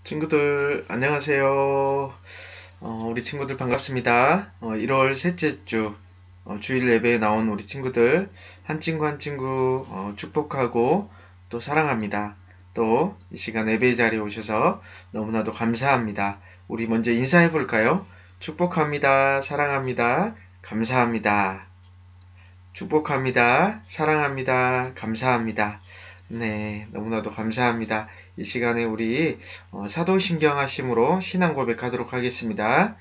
친구들 안녕하세요. 우리 친구들 반갑습니다. 1월 셋째 주 주일 예배에 나온 우리 친구들 한 친구 한 친구 축복하고 또 사랑합니다. 또 이 시간 예배 자리에 오셔서 너무나도 감사합니다. 우리 먼저 인사해 볼까요? 축복합니다. 사랑합니다. 감사합니다. 축복합니다. 사랑합니다. 감사합니다. 네, 너무나도 감사합니다. 이 시간에 우리 사도신경 하심으로 신앙 고백하도록 하겠습니다.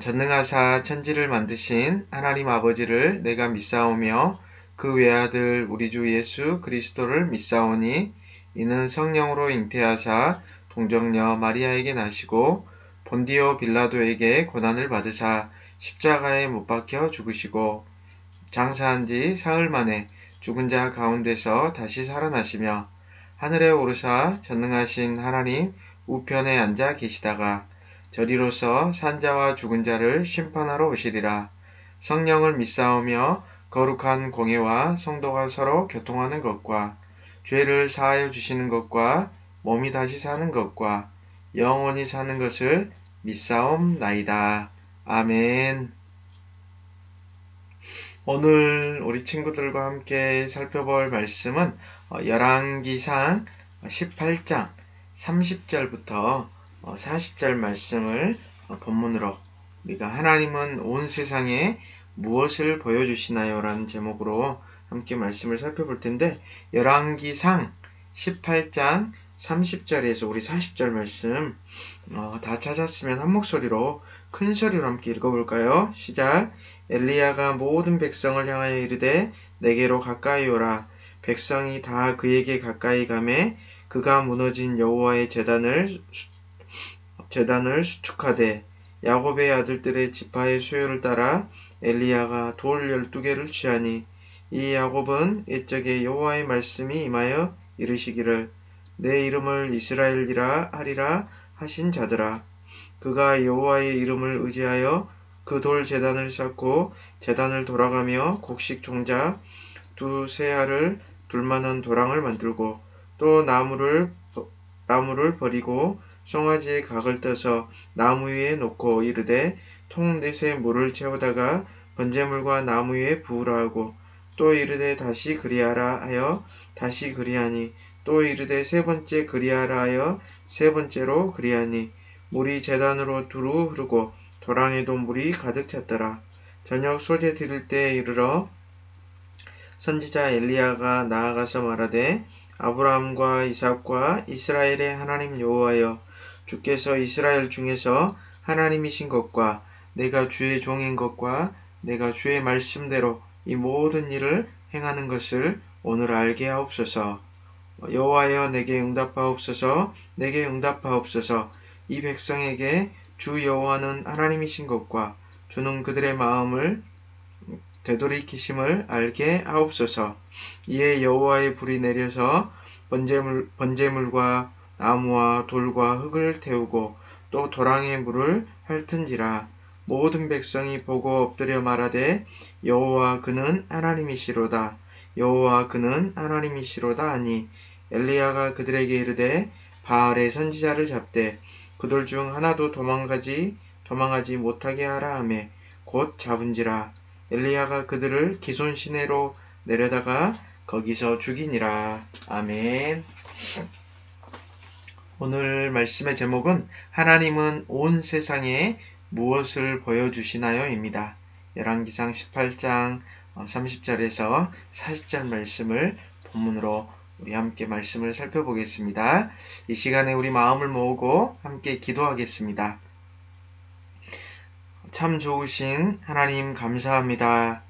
전능하사 천지를 만드신 하나님 아버지를 내가 믿사오며 그 외아들 우리 주 예수 그리스도를 믿사오니 이는 성령으로 잉태하사 동정녀 마리아에게 나시고 본디오 빌라도에게 고난을 받으사 십자가에 못 박혀 죽으시고 장사한 지 사흘 만에 죽은 자 가운데서 다시 살아나시며 하늘에 오르사 전능하신 하나님 우편에 앉아 계시다가 저리로서 산자와 죽은 자를 심판하러 오시리라. 성령을 믿사오며 거룩한 공예와 성도가 서로 교통하는 것과 죄를 사하여 주시는 것과 몸이 다시 사는 것과 영원히 사는 것을 믿사옵나이다. 아멘. 오늘 우리 친구들과 함께 살펴볼 말씀은 열왕기상 18장 30절부터 40절 말씀을 본문으로 우리가 하나님은 온 세상에 무엇을 보여주시나요? 라는 제목으로 함께 말씀을 살펴볼 텐데 열왕기상 18장 30절에서 우리 40절 말씀 다 찾았으면 한 목소리로 큰 소리로 함께 읽어볼까요? 시작! 엘리야가 모든 백성을 향하여 이르되 내게로 가까이 오라. 백성이 다 그에게 가까이 가매 그가 무너진 여호와의 제단을 수축하되 야곱의 아들들의 지파의 수요를 따라 엘리야가 돌 12개를 취하니 이 야곱은 옛적에 여호와의 말씀이 임하여 이르시기를 내 이름을 이스라엘이라 하리라 하신 자들아. 그가 여호와의 이름을 의지하여 그 돌 제단을 쌓고 제단을 돌아가며 곡식 종자 두세 알을 둘만한 도랑을 만들고 또 나무를 버리고 송아지의 각을 떠서 나무 위에 놓고 이르되 통 넷에 물을 채우다가 번제물과 나무 위에 부으라 하고 또 이르되 다시 그리하라 하여 다시 그리하니 또 이르되 세 번째 그리하라 하여 세 번째로 그리하니 물이 제단으로 두루 흐르고 도랑에도 물이 가득 찼더라. 저녁 소재 드릴 때에 이르러 선지자 엘리야가 나아가서 말하되 아브라함과 이삭과 이스라엘의 하나님 여호와여 주께서 이스라엘 중에서 하나님이신 것과 내가 주의 종인 것과 내가 주의 말씀대로 이 모든 일을 행하는 것을 오늘 알게 하옵소서. 여호와여 내게 응답하옵소서. 내게 응답하옵소서. 이 백성에게 주 여호와는 하나님이신 것과 주는 그들의 마음을 되돌이키심을 알게 하옵소서. 이에 여호와의 불이 내려서 번제물과 나무와 돌과 흙을 태우고 또 도랑의 물을 핥은지라. 모든 백성이 보고 엎드려 말하되 여호와 그는 하나님이시로다. 여호와 그는 하나님이시로다 하니 엘리야가 그들에게 이르되 바알의 선지자를 잡되 그들 중 하나도 도망하지 못하게 하라 하매 곧 잡은지라. 엘리야가 그들을 기손 시내로 내려다가 거기서 죽이니라. 아멘. 오늘 말씀의 제목은 하나님은 온 세상에 무엇을 보여주시나요? 입니다. 열왕기상 18장 30절에서 40절 말씀을 본문으로 우리 함께 말씀을 살펴보겠습니다. 이 시간에 우리 마음을 모으고 함께 기도하겠습니다. 참 좋으신 하나님 감사합니다.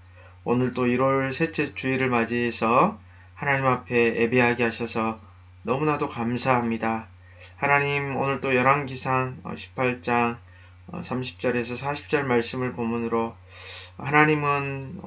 오늘 또 1월 셋째 주일을 맞이해서 하나님 앞에 예배하게 하셔서 너무나도 감사합니다. 하나님 오늘 또 열왕기상 18장 30절에서 40절 말씀을 본문으로 하나님은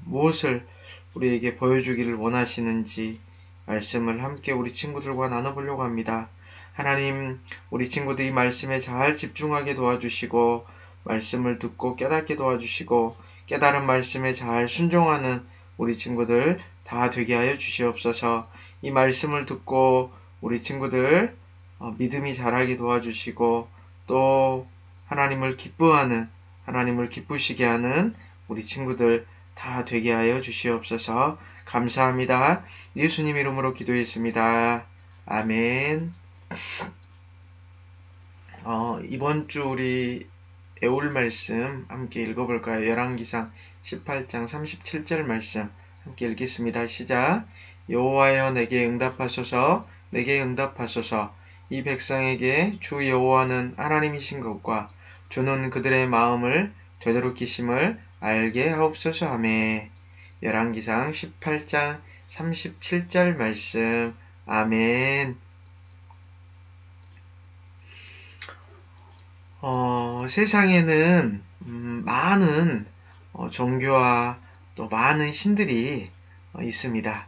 무엇을 우리에게 보여주기를 원하시는지 말씀을 함께 우리 친구들과 나눠보려고 합니다. 하나님, 우리 친구들이 말씀에 잘 집중하게 도와주시고 말씀을 듣고 깨닫게 도와주시고 깨달은 말씀에 잘 순종하는 우리 친구들 다 되게 하여 주시옵소서. 이 말씀을 듣고 우리 친구들 믿음이 자라게 도와주시고 또 하나님을 기뻐하는, 하나님을 기쁘시게 하는 우리 친구들 다 되게 하여 주시옵소서. 감사합니다. 예수님 이름으로 기도했습니다. 아멘. 이번 주 우리 애울 말씀 함께 읽어볼까요? 열왕기상 18장 37절 말씀 함께 읽겠습니다. 시작. 여호와여 내게 응답하소서, 내게 응답하소서. 이 백성에게 주 여호와는 하나님이신 것과 주는 그들의 마음을 되도록이심을 알게 하옵소서 하매. 열왕기상 18장 37절 말씀. 아멘. 세상에는 많은 종교와 또 많은 신들이 있습니다.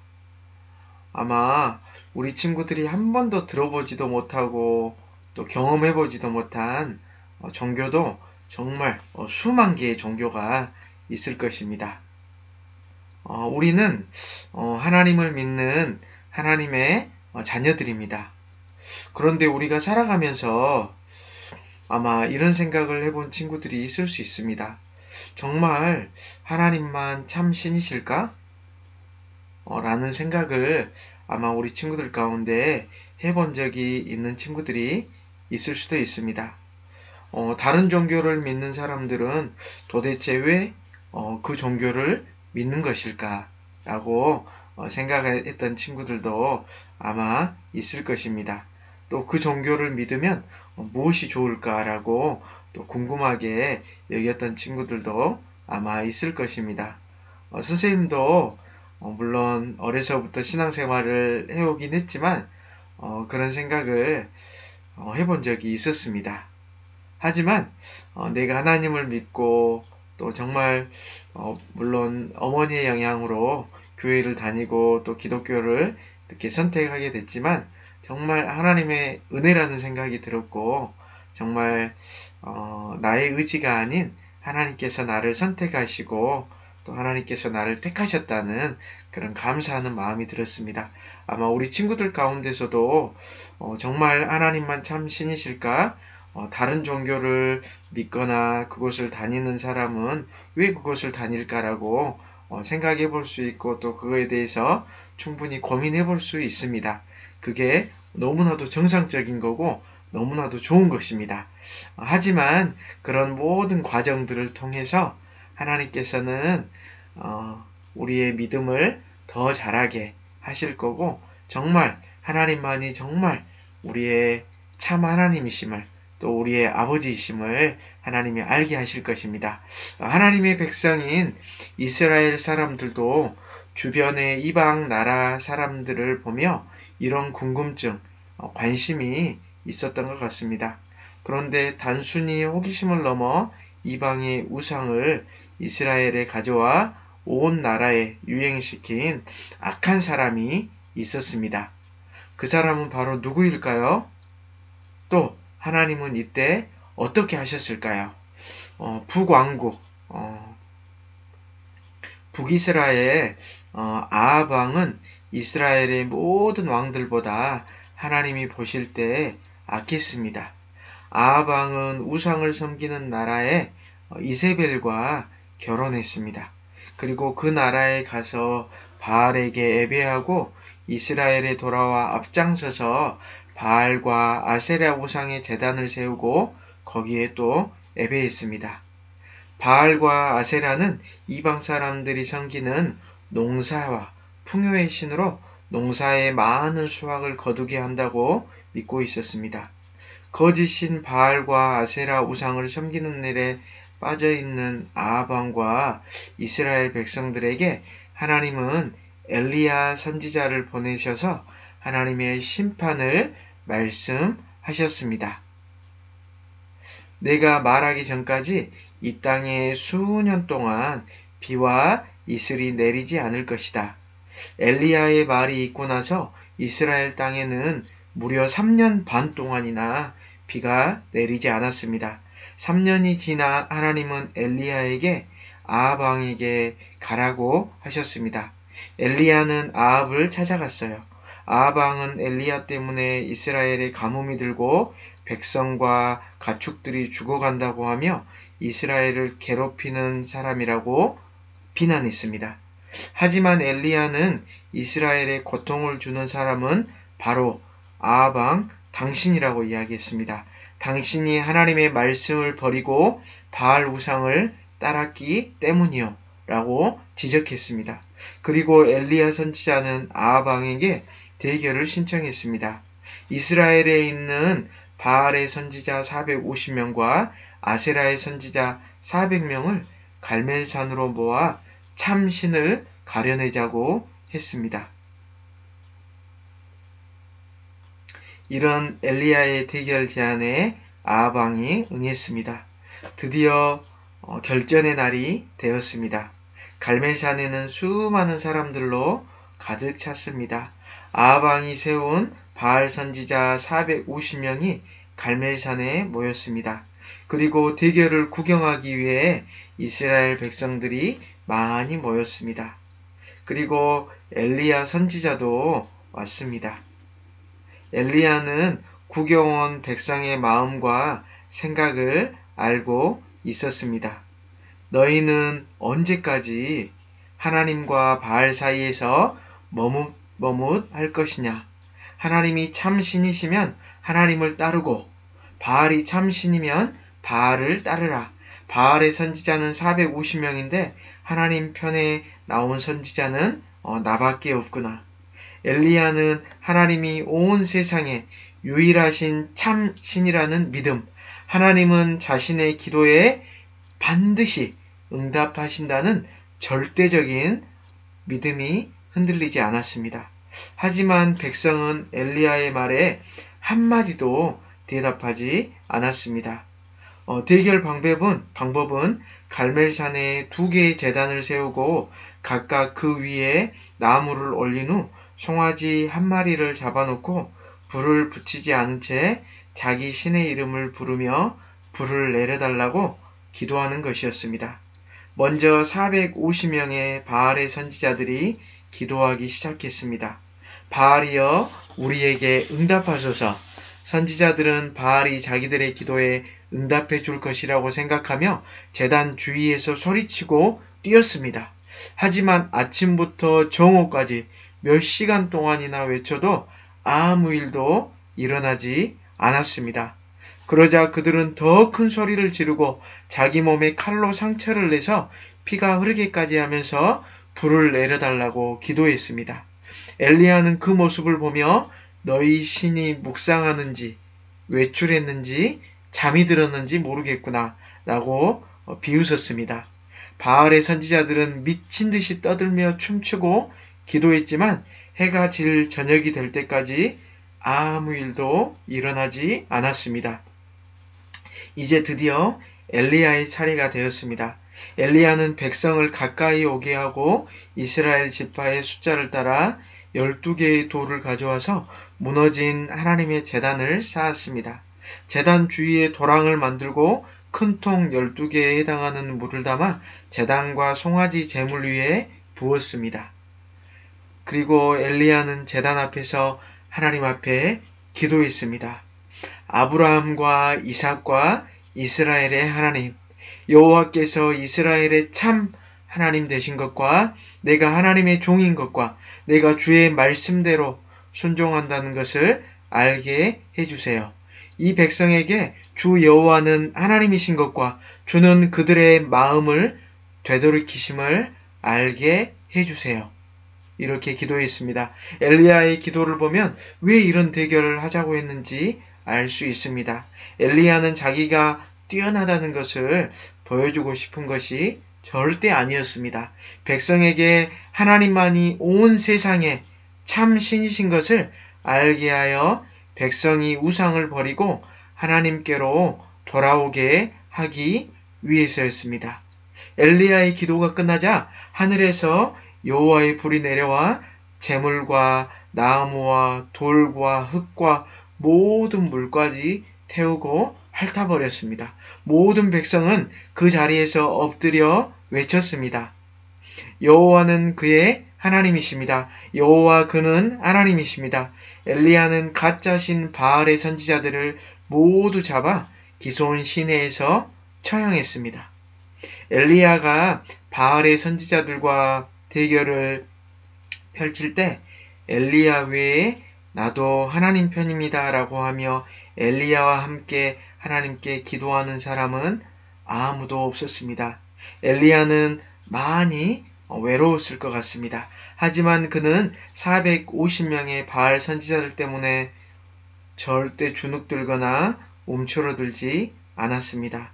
아마 우리 친구들이 한 번도 들어보지도 못하고 또 경험해보지도 못한 종교도 정말 수만 개의 종교가 있을 것입니다. 우리는 하나님을 믿는 하나님의 자녀들입니다. 그런데 우리가 살아가면서 아마 이런 생각을 해본 친구들이 있을 수 있습니다. 정말 하나님만 참 신이실까? 라는 생각을 아마 우리 친구들 가운데 해본 적이 있는 친구들이 있을 수도 있습니다. 다른 종교를 믿는 사람들은 도대체 왜 그 종교를 믿는 것일까? 라고 생각했던 친구들도 아마 있을 것입니다. 또 그 종교를 믿으면 무엇이 좋을까라고 또 궁금하게 여겼던 친구들도 아마 있을 것입니다. 선생님도 물론 어려서부터 신앙생활을 해오긴 했지만 그런 생각을 해본 적이 있었습니다. 하지만 내가 하나님을 믿고 또 정말 물론 어머니의 영향으로 교회를 다니고 또 기독교를 이렇게 선택하게 됐지만 정말 하나님의 은혜라는 생각이 들었고 정말 나의 의지가 아닌 하나님께서 나를 선택하시고 또 하나님께서 나를 택하셨다는 그런 감사하는 마음이 들었습니다. 아마 우리 친구들 가운데서도 정말 하나님만 참 신이실까? 다른 종교를 믿거나 그곳을 다니는 사람은 왜 그곳을 다닐까라고 생각해 볼 수 있고 또 그거에 대해서 충분히 고민해 볼 수 있습니다. 그게 너무나도 정상적인 거고 너무나도 좋은 것입니다. 하지만 그런 모든 과정들을 통해서 하나님께서는 우리의 믿음을 더 자라게 하실 거고 정말 하나님만이 정말 우리의 참 하나님이심을 또 우리의 아버지이심을 하나님이 알게 하실 것입니다. 하나님의 백성인 이스라엘 사람들도 주변의 이방 나라 사람들을 보며 이런 궁금증, 관심이 있었던 것 같습니다. 그런데 단순히 호기심을 넘어 이방의 우상을 이스라엘에 가져와 온 나라에 유행시킨 악한 사람이 있었습니다. 그 사람은 바로 누구일까요? 또 하나님은 이때 어떻게 하셨을까요? 북왕국, 북이스라엘 아합 왕은 이스라엘의 모든 왕들보다 하나님이 보실 때 악했습니다. 아합 왕은 우상을 섬기는 나라의 이세벨과 결혼했습니다. 그리고 그 나라에 가서 바알에게 예배하고 이스라엘에 돌아와 앞장서서 바알과 아세라 우상의 제단을 세우고 거기에 또 예배했습니다. 바알과 아세라는 이방 사람들이 섬기는 농사와 풍요의 신으로 농사에 많은 수확을 거두게 한다고 믿고 있었습니다. 거짓신 바알과 아세라 우상을 섬기는 일에 빠져있는 아합 왕과 이스라엘 백성들에게 하나님은 엘리야 선지자를 보내셔서 하나님의 심판을 말씀하셨습니다. 내가 말하기 전까지 이 땅에 수년 동안 비와 이슬이 내리지 않을 것이다. 엘리야의 말이 있고 나서 이스라엘 땅에는 무려 3년 반 동안이나 비가 내리지 않았습니다. 3년이 지나 하나님은 엘리야에게 아합 왕에게 가라고 하셨습니다. 엘리야는 아합을 찾아갔어요. 아합 왕은 엘리야 때문에 이스라엘에 가뭄이 들고 백성과 가축들이 죽어간다고 하며 이스라엘을 괴롭히는 사람이라고 비난했습니다. 하지만 엘리야는 이스라엘에 고통을 주는 사람은 바로 아합 왕 당신이라고 이야기했습니다. 당신이 하나님의 말씀을 버리고 바알 우상을 따랐기 때문이요 라고 지적했습니다. 그리고 엘리야 선지자는 아합 왕에게 대결을 신청했습니다. 이스라엘에 있는 바알의 선지자 450명과 아세라의 선지자 400명을 갈멜산으로 모아 참신을 가려내자고 했습니다. 이런 엘리야의 대결 제안에 아합 왕이 응했습니다. 드디어 결전의 날이 되었습니다. 갈멜산에는 수많은 사람들로 가득 찼습니다. 아합 왕이 세운 바알 선지자 450명이 갈멜산에 모였습니다. 그리고 대결을 구경하기 위해 이스라엘 백성들이 많이 모였습니다. 그리고 엘리야 선지자도 왔습니다. 엘리야는 구경 온 백성의 마음과 생각을 알고 있었습니다. 너희는 언제까지 하나님과 바알 사이에서 머뭇할 것이냐? 하나님이 참 신이시면 하나님을 따르고 바알이 참 신이면 바알을 따르라. 바알의 선지자는 450명인데 하나님 편에 나온 선지자는 나밖에 없구나. 엘리야는 하나님이 온 세상에 유일하신 참 신이라는 믿음, 하나님은 자신의 기도에 반드시 응답하신다는 절대적인 믿음이 흔들리지 않았습니다. 하지만 백성은 엘리야의 말에 한마디도 대답하지 않았습니다. 대결 방법은 갈멜산에 2개의 제단을 세우고 각각 그 위에 나무를 올린 후 송아지 1마리를 잡아놓고 불을 붙이지 않은 채 자기 신의 이름을 부르며 불을 내려달라고 기도하는 것이었습니다. 먼저 450명의 바알의 선지자들이 기도하기 시작했습니다. 바알이여 우리에게 응답하소서. 선지자들은 바알이 자기들의 기도에 응답해 줄 것이라고 생각하며 제단 주위에서 소리치고 뛰었습니다. 하지만 아침부터 정오까지 몇 시간 동안이나 외쳐도 아무 일도 일어나지 않았습니다. 그러자 그들은 더 큰 소리를 지르고 자기 몸에 칼로 상처를 내서 피가 흐르게까지 하면서 불을 내려달라고 기도했습니다. 엘리야는 그 모습을 보며 너희 신이 묵상하는지 외출했는지 잠이 들었는지 모르겠구나 라고 비웃었습니다. 바알의 선지자들은 미친 듯이 떠들며 춤추고 기도했지만 해가 질 저녁이 될 때까지 아무 일도 일어나지 않았습니다. 이제 드디어 엘리야의 차례가 되었습니다. 엘리야는 백성을 가까이 오게 하고 이스라엘 지파의 숫자를 따라 12개의 돌을 가져와서 무너진 하나님의 제단을 쌓았습니다. 제단 주위에 도랑을 만들고 큰 통 12개에 해당하는 물을 담아 제단과 송아지 제물 위에 부었습니다. 그리고 엘리야는 제단 앞에서 하나님 앞에 기도했습니다. 아브라함과 이삭과 이스라엘의 하나님, 여호와께서 이스라엘의 참 하나님 되신 것과 내가 하나님의 종인 것과 내가 주의 말씀대로 순종한다는 것을 알게 해주세요. 이 백성에게 주 여호와는 하나님이신 것과 주는 그들의 마음을 되돌이키심을 알게 해주세요. 이렇게 기도했습니다. 엘리야의 기도를 보면 왜 이런 대결을 하자고 했는지 알 수 있습니다. 엘리야는 자기가 뛰어나다는 것을 보여주고 싶은 것이 절대 아니었습니다. 백성에게 하나님만이 온 세상에 참 신이신 것을 알게 하여 백성이 우상을 버리고 하나님께로 돌아오게 하기 위해서였습니다. 엘리야의 기도가 끝나자 하늘에서 여호와의 불이 내려와 재물과 나무와 돌과 흙과 모든 물까지 태우고 핥아버렸습니다. 모든 백성은 그 자리에서 엎드려 외쳤습니다. 여호와는 그의 하나님이십니다. 여호와 그는 하나님이십니다. 엘리야는 가짜신 바알의 선지자들을 모두 잡아 기손 시내에서 처형했습니다. 엘리야가 바알의 선지자들과 대결을 펼칠 때 엘리야 외에 나도 하나님 편입니다 라고 하며 엘리야와 함께 하나님께 기도하는 사람은 아무도 없었습니다. 엘리야는 많이 외로웠을 것 같습니다. 하지만 그는 450명의 바알 선지자들 때문에 절대 주눅들거나 움츠러들지 않았습니다.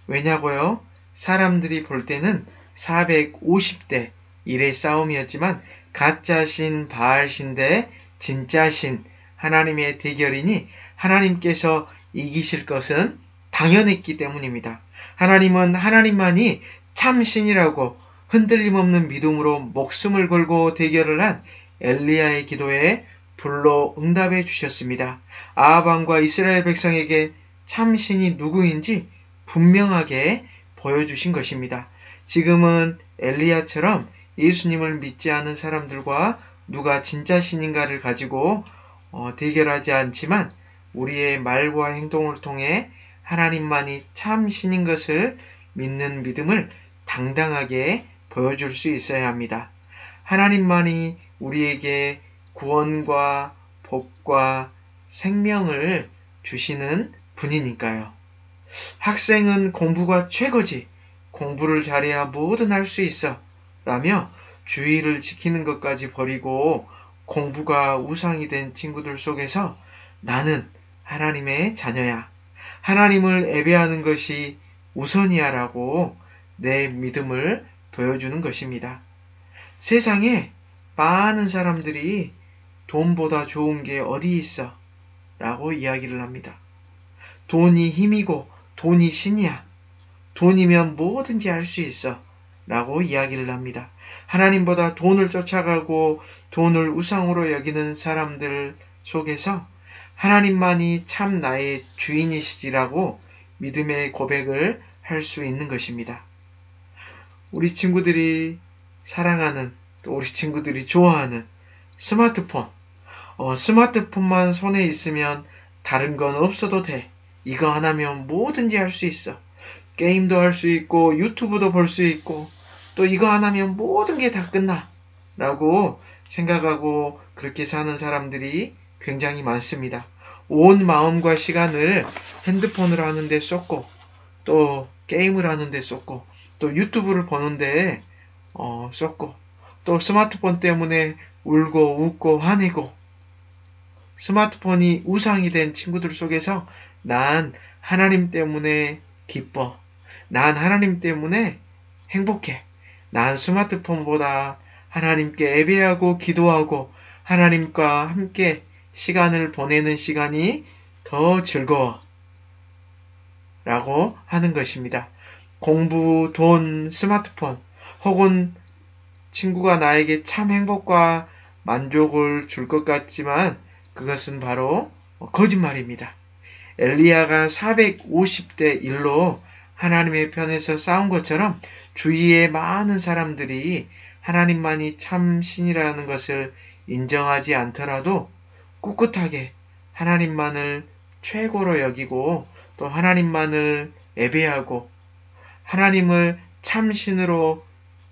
왜냐고요? 사람들이 볼 때는 450대 1의 싸움이었지만 가짜신 바알신 대 진짜신 하나님의 대결이니 하나님께서 이기실 것은 당연했기 때문입니다. 하나님은 하나님만이 참 신이라고 흔들림 없는 믿음으로 목숨을 걸고 대결을 한 엘리야의 기도에 불로 응답해 주셨습니다. 아합 왕과 이스라엘 백성에게 참 신이 누구인지 분명하게 보여주신 것입니다. 지금은 엘리야처럼 예수님을 믿지 않은 사람들과 누가 진짜 신인가를 가지고 대결하지 않지만 우리의 말과 행동을 통해 하나님만이 참 신인 것을 믿는 믿음을 당당하게 보여줄 수 있어야 합니다. 하나님만이 우리에게 구원과 복과 생명을 주시는 분이니까요. 학생은 공부가 최고지. 공부를 잘해야 뭐든 할 수 있어. 라며 주의를 지키는 것까지 버리고 공부가 우상이 된 친구들 속에서 나는 하나님의 자녀야. 하나님을 예배하는 것이 우선이야 라고 내 믿음을 보여주는 것입니다. 세상에 많은 사람들이 돈보다 좋은 게 어디 있어? 라고 이야기를 합니다. 돈이 힘이고 돈이 신이야. 돈이면 뭐든지 할 수 있어. 라고 이야기를 합니다. 하나님보다 돈을 쫓아가고 돈을 우상으로 여기는 사람들 속에서 하나님만이 참 나의 주인이시지라고 믿음의 고백을 할 수 있는 것입니다. 우리 친구들이 사랑하는, 또 우리 친구들이 좋아하는 스마트폰. 스마트폰만 손에 있으면 다른 건 없어도 돼. 이거 하나면 뭐든지 할 수 있어. 게임도 할 수 있고 유튜브도 볼 수 있고 또 이거 하나면 모든 게 다 끝나 라고 생각하고 그렇게 사는 사람들이 굉장히 많습니다. 온 마음과 시간을 핸드폰을 하는데 쏟고 또 게임을 하는데 쏟고 또 유튜브를 보는데 쏟고 또 스마트폰 때문에 울고 웃고 화내고 스마트폰이 우상이 된 친구들 속에서 난 하나님 때문에 기뻐. 난 하나님 때문에 행복해. 난 스마트폰보다 하나님께 예배하고 기도하고 하나님과 함께 시간을 보내는 시간이 더 즐거워. 라고 하는 것입니다. 공부, 돈, 스마트폰 혹은 친구가 나에게 참 행복과 만족을 줄 것 같지만 그것은 바로 거짓말입니다. 엘리야가 450대 1로 하나님의 편에서 싸운 것처럼 주위의 많은 사람들이 하나님만이 참 신이라는 것을 인정하지 않더라도 꿋꿋하게 하나님만을 최고로 여기고 또 하나님만을 예배하고 하나님을 참 신으로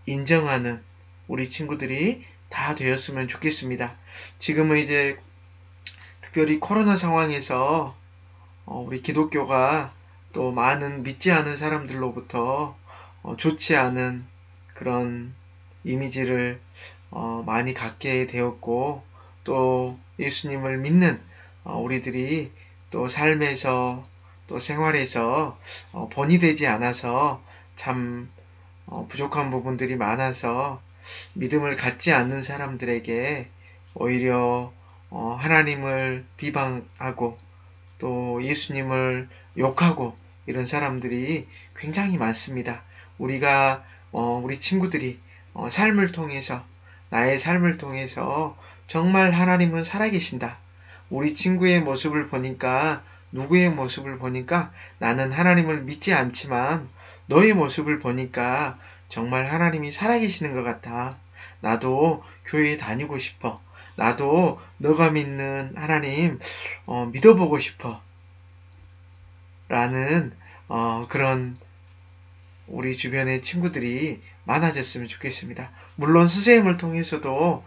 인정하는 우리 친구들이 다 되었으면 좋겠습니다. 지금은 이제 특별히 코로나 상황에서 우리 기독교가 또 많은 믿지 않은 사람들로부터 좋지 않은 그런 이미지를 많이 갖게 되었고 또 예수님을 믿는 우리들이 또 삶에서 또 생활에서 본이 되지 않아서 참 부족한 부분들이 많아서 믿음을 갖지 않는 사람들에게 오히려 하나님을 비방하고 또 예수님을 욕하고 이런 사람들이 굉장히 많습니다. 우리가 우리 친구들이 삶을 통해서 나의 삶을 통해서 정말 하나님은 살아계신다. 우리 친구의 모습을 보니까 누구의 모습을 보니까 나는 하나님을 믿지 않지만 너의 모습을 보니까 정말 하나님이 살아계시는 것 같아. 나도 교회에 다니고 싶어. 나도 너가 믿는 하나님 믿어보고 싶어. 라는 그런 우리 주변의 친구들이 많아졌으면 좋겠습니다. 물론 선생님을 통해서도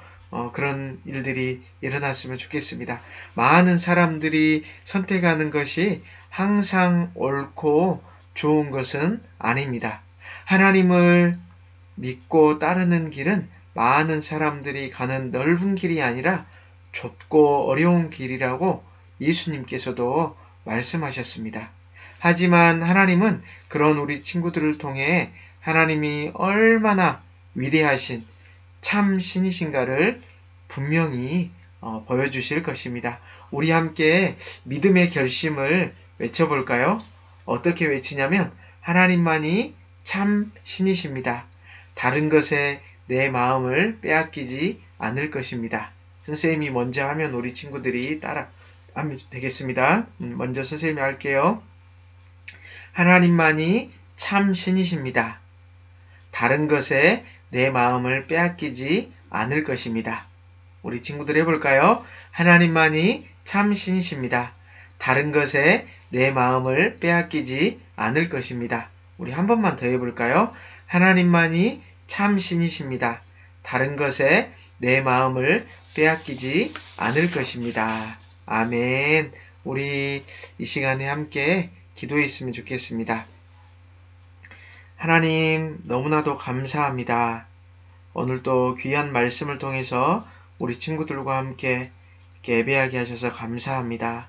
그런 일들이 일어났으면 좋겠습니다. 많은 사람들이 선택하는 것이 항상 옳고 좋은 것은 아닙니다. 하나님을 믿고 따르는 길은 많은 사람들이 가는 넓은 길이 아니라 좁고 어려운 길이라고 예수님께서도 말씀하셨습니다. 하지만 하나님은 그런 우리 친구들을 통해 하나님이 얼마나 위대하신 참 신이신가를 분명히 보여주실 것입니다. 우리 함께 믿음의 결심을 외쳐볼까요? 어떻게 외치냐면 하나님만이 참 신이십니다. 다른 것에 내 마음을 빼앗기지 않을 것입니다. 선생님이 먼저 하면 우리 친구들이 따라하면 되겠습니다. 먼저 선생님이 할게요. 하나님만이 참 신이십니다. 다른 것에 내 마음을 빼앗기지 않을 것입니다. 우리 친구들 해볼까요? 하나님만이 참 신이십니다. 다른 것에 내 마음을 빼앗기지 않을 것입니다. 우리 한 번만 더 해볼까요? 하나님만이 참 신이십니다. 다른 것에 내 마음을 빼앗기지 않을 것입니다. 아멘. 우리 이 시간에 함께 기도했으면 좋겠습니다. 하나님 너무나도 감사합니다. 오늘도 귀한 말씀을 통해서 우리 친구들과 함께 예배하게 하셔서 감사합니다.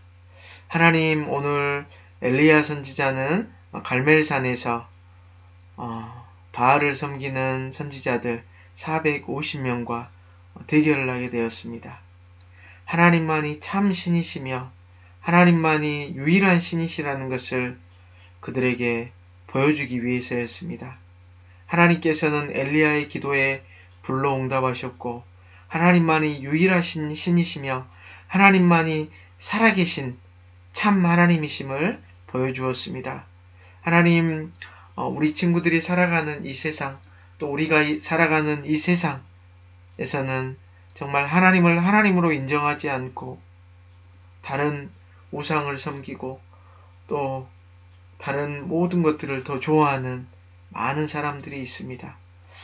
하나님 오늘 엘리야 선지자는 갈멜산에서 바알을 섬기는 선지자들 450명과 대결을 하게 되었습니다. 하나님만이 참 신이시며 하나님만이 유일한 신이시라는 것을 그들에게 보여주기 위해서였습니다. 하나님께서는 엘리야의 기도에 불로 응답하셨고 하나님만이 유일하신 신이시며 하나님만이 살아계신 참 하나님이심을 보여주었습니다. 하나님, 우리 친구들이 살아가는 이 세상, 또 우리가 살아가는 이 세상에서는 정말 하나님을 하나님으로 인정하지 않고 다른 우상을 섬기고 또 다른 모든 것들을 더 좋아하는 많은 사람들이 있습니다.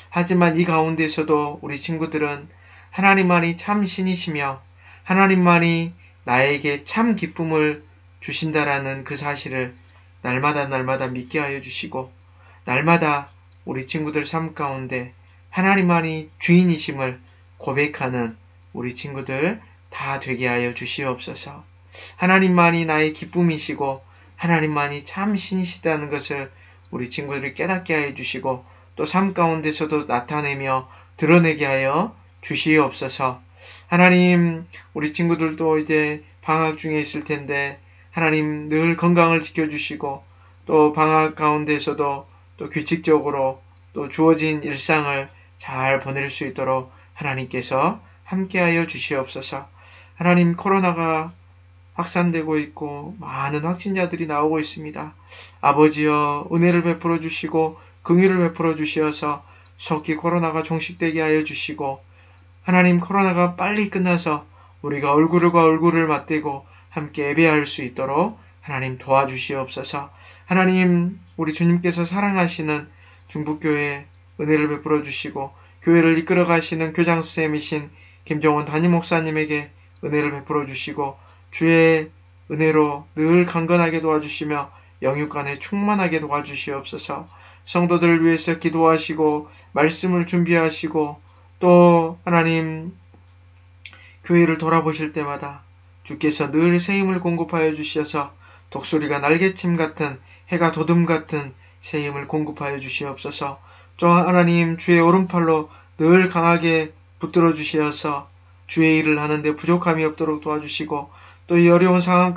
하지만 이 가운데서도 우리 친구들은 하나님만이 참 신이시며 하나님만이 나에게 참 기쁨을 주신다라는 그 사실을 날마다 믿게 하여 주시고 날마다 우리 친구들 삶 가운데 하나님만이 주인이심을 고백하는 우리 친구들 다 되게 하여 주시옵소서. 하나님만이 나의 기쁨이시고 하나님만이 참 신이시다는 것을 우리 친구들이 깨닫게 하여 주시고 또 삶 가운데서도 나타내며 드러내게 하여 주시옵소서. 하나님, 우리 친구들도 이제 방학 중에 있을 텐데 하나님 늘 건강을 지켜주시고 또 방학 가운데서도 또 규칙적으로 또 주어진 일상을 잘 보낼 수 있도록 하나님께서 함께하여 주시옵소서. 하나님, 코로나가 확산되고 있고 많은 확진자들이 나오고 있습니다. 아버지여 은혜를 베풀어 주시고 긍휼을 베풀어 주시어서 속히 코로나가 종식되게 하여 주시고 하나님 코로나가 빨리 끝나서 우리가 얼굴과 얼굴을 맞대고 함께 예배할 수 있도록 하나님 도와주시옵소서. 하나님 우리 주님께서 사랑하시는 중북교회 은혜를 베풀어 주시고 교회를 이끌어 가시는 교장선생님이신 김정원 담임 목사님에게 은혜를 베풀어 주시고 주의 은혜로 늘 강건하게 도와주시며 영육간에 충만하게 도와주시옵소서. 성도들을 위해서 기도하시고 말씀을 준비하시고 또 하나님 교회를 돌아보실 때마다 주께서 늘 새 힘을 공급하여 주셔서 독수리가 날개침 같은 해가 도둠 같은 새 힘을 공급하여 주시옵소서. 또 하나님 주의 오른팔로 늘 강하게 붙들어 주시어서 주의 일을 하는데 부족함이 없도록 도와주시고 또 이 어려운 상황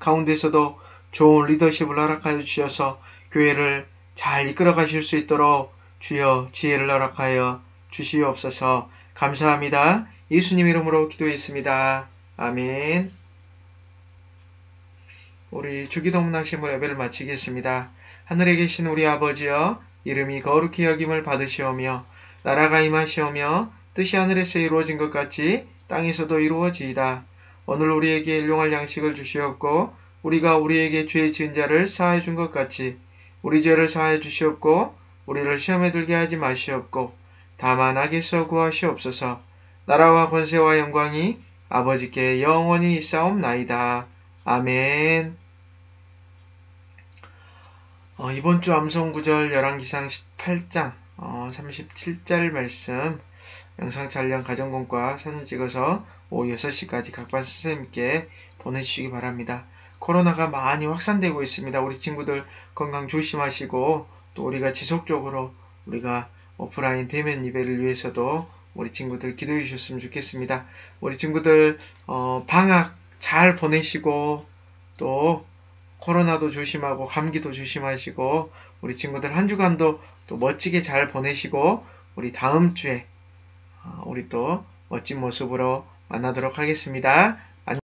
가운데서도 좋은 리더십을 허락하여 주셔서 교회를 잘 이끌어 가실 수 있도록 주여 지혜를 허락하여 주시옵소서. 감사합니다. 예수님 이름으로 기도했습니다. 아멘. 우리 주기도문하심으로 예배를 마치겠습니다. 하늘에 계신 우리 아버지여 이름이 거룩히 여김을 받으시오며 나라가 임하시오며 뜻이 하늘에서 이루어진 것 같이 땅에서도 이루어지이다. 오늘 우리에게 일용할 양식을 주시옵고 우리가 우리에게 죄 지은 자를 사하여 준 것 같이 우리 죄를 사하여 주시옵고 우리를 시험에 들게 하지 마시옵고 다만 악에서 구하시옵소서. 나라와 권세와 영광이 아버지께 영원히 있사옵나이다. 아멘. 이번 주 암송구절 열왕기상 18장 37절 말씀 영상 촬영 가정공과 사진 찍어서 오후 6시까지 각반 선생님께 보내주시기 바랍니다. 코로나가 많이 확산되고 있습니다. 우리 친구들 건강 조심하시고 또 우리가 지속적으로 우리가 오프라인 대면 예배를 위해서도 우리 친구들 기도해 주셨으면 좋겠습니다. 우리 친구들 방학 잘 보내시고 또 코로나도 조심하고 감기도 조심하시고 우리 친구들 한 주간도 또 멋지게 잘 보내시고 우리 다음 주에 우리 또 멋진 모습으로 만나도록 하겠습니다.